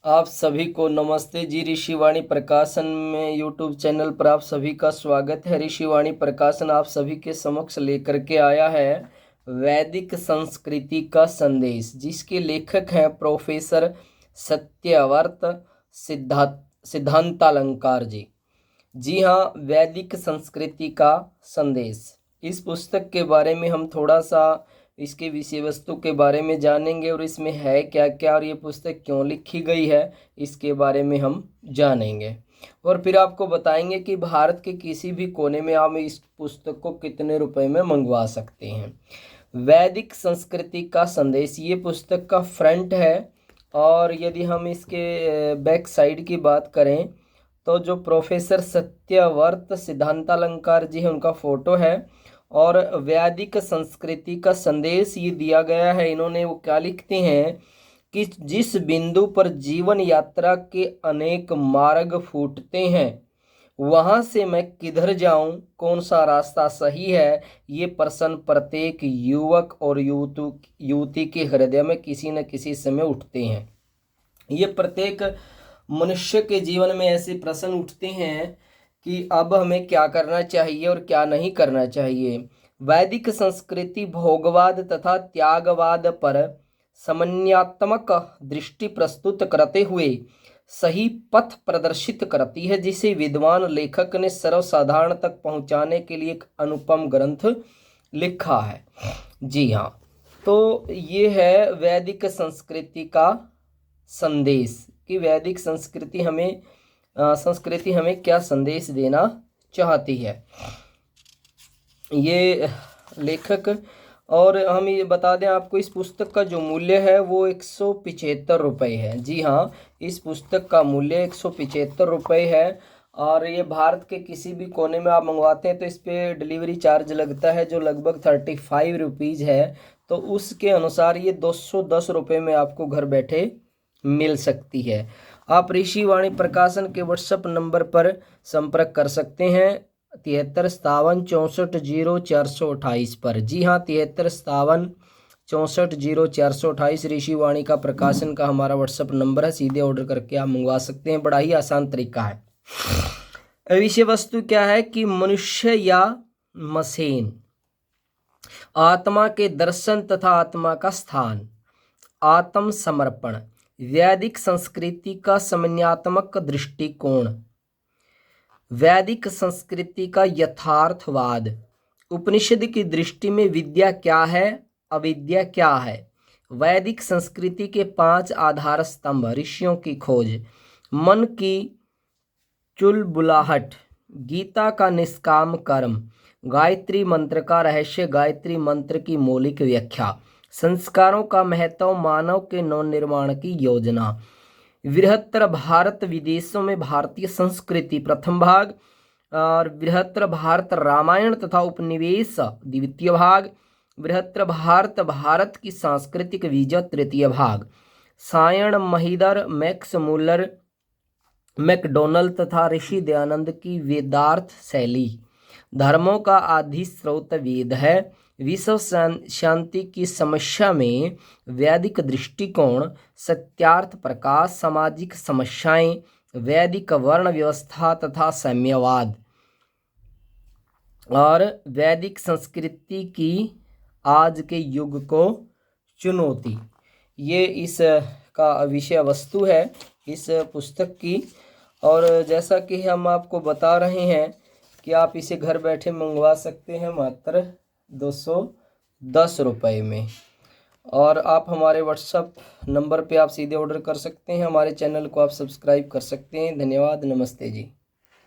आप सभी को नमस्ते जी। ऋषिवाणी प्रकाशन में यूट्यूब चैनल पर आप सभी का स्वागत है। ऋषिवाणी प्रकाशन आप सभी के समक्ष लेकर के आया है वैदिक संस्कृति का संदेश, जिसके लेखक हैं प्रोफेसर सत्यव्रत सिद्धांतालंकार जी। जी हाँ, वैदिक संस्कृति का संदेश, इस पुस्तक के बारे में हम थोड़ा सा इसके विषय वस्तु के बारे में जानेंगे और इसमें है क्या क्या और ये पुस्तक क्यों लिखी गई है इसके बारे में हम जानेंगे। और फिर आपको बताएंगे कि भारत के किसी भी कोने में आप इस पुस्तक को कितने रुपए में मंगवा सकते हैं। वैदिक संस्कृति का संदेश ये पुस्तक का फ्रंट है। और यदि हम इसके बैक साइड की बात करें तो जो प्रोफेसर सत्यव्रत सिद्धांतालंकार जी है उनका फोटो है। और वैदिक संस्कृति का संदेश ये दिया गया है। इन्होंने वो क्या लिखते हैं कि जिस बिंदु पर जीवन यात्रा के अनेक मार्ग फूटते हैं, वहां से मैं किधर जाऊं, कौन सा रास्ता सही है, ये प्रश्न प्रत्येक युवक और युवती के हृदय में किसी न किसी समय उठते हैं। ये प्रत्येक मनुष्य के जीवन में ऐसे प्रश्न उठते हैं कि अब हमें क्या करना चाहिए और क्या नहीं करना चाहिए। वैदिक संस्कृति भोगवाद तथा त्यागवाद पर समन्वयात्मक दृष्टि प्रस्तुत करते हुए सही पथ प्रदर्शित करती है, जिसे विद्वान लेखक ने सर्वसाधारण तक पहुंचाने के लिए एक अनुपम ग्रंथ लिखा है। जी हाँ, तो ये है वैदिक संस्कृति का संदेश कि वैदिक संस्कृति हमें क्या संदेश देना चाहती है ये लेखक। और हम ये बता दें आपको, इस पुस्तक का जो मूल्य है वो 175 रुपये है। जी हाँ, इस पुस्तक का मूल्य 175 रुपये है। और ये भारत के किसी भी कोने में आप मंगवाते हैं तो इस पर डिलीवरी चार्ज लगता है जो लगभग 35 रुपीज़ है। तो उसके अनुसार ये 210 रुपये में आपको घर बैठे मिल सकती है। आप ऋषिवाणी प्रकाशन के व्हाट्सएप नंबर पर संपर्क कर सकते हैं 7357 64 0428 पर। जी हाँ, 7357 64 0428 ऋषिवाणी का प्रकाशन का हमारा व्हाट्सएप नंबर है। सीधे ऑर्डर करके आप मंगवा सकते हैं, बड़ा ही आसान तरीका है। विषय वस्तु क्या है कि मनुष्य या मशीन, आत्मा के दर्शन तथा आत्मा का स्थान, आत्म समर्पण, वैदिक संस्कृति का समन्वयात्मक दृष्टिकोण, वैदिक संस्कृति का यथार्थवाद, उपनिषद की दृष्टि में विद्या क्या है, अविद्या क्या है, वैदिक संस्कृति के 5 आधार स्तंभ, ऋषियों की खोज, मन की चुलबुलाहट, गीता का निष्काम कर्म, गायत्री मंत्र का रहस्य, गायत्री मंत्र की मौलिक व्याख्या, संस्कारों का महत्व, मानव के नवनिर्माण की योजना, बृहत्तर भारत विदेशों में भारतीय संस्कृति प्रथम भाग, और बृहत्तर भारत रामायण तथा उपनिवेश द्वितीय भाग, बृहत्तर भारत भारत की सांस्कृतिक विजय तृतीय भाग, सायण महिदर, मैक्स मुलर, मैकडोनल तथा ऋषि दयानंद की वेदार्थ शैली, धर्मों का आदि स्रोत वेद है, विश्व शांति की समस्या में वैदिक दृष्टिकोण, सत्यार्थ प्रकाश, सामाजिक समस्याएं, वैदिक वर्ण व्यवस्था तथा साम्यवाद, और वैदिक संस्कृति की आज के युग को चुनौती। ये इस का विषय वस्तु है इस पुस्तक की। और जैसा कि हम आपको बता रहे हैं कि आप इसे घर बैठे मंगवा सकते हैं मात्र 210 रुपये में। और आप हमारे व्हाट्सएप नंबर पे आप सीधे ऑर्डर कर सकते हैं। हमारे चैनल को आप सब्सक्राइब कर सकते हैं। धन्यवाद, नमस्ते जी।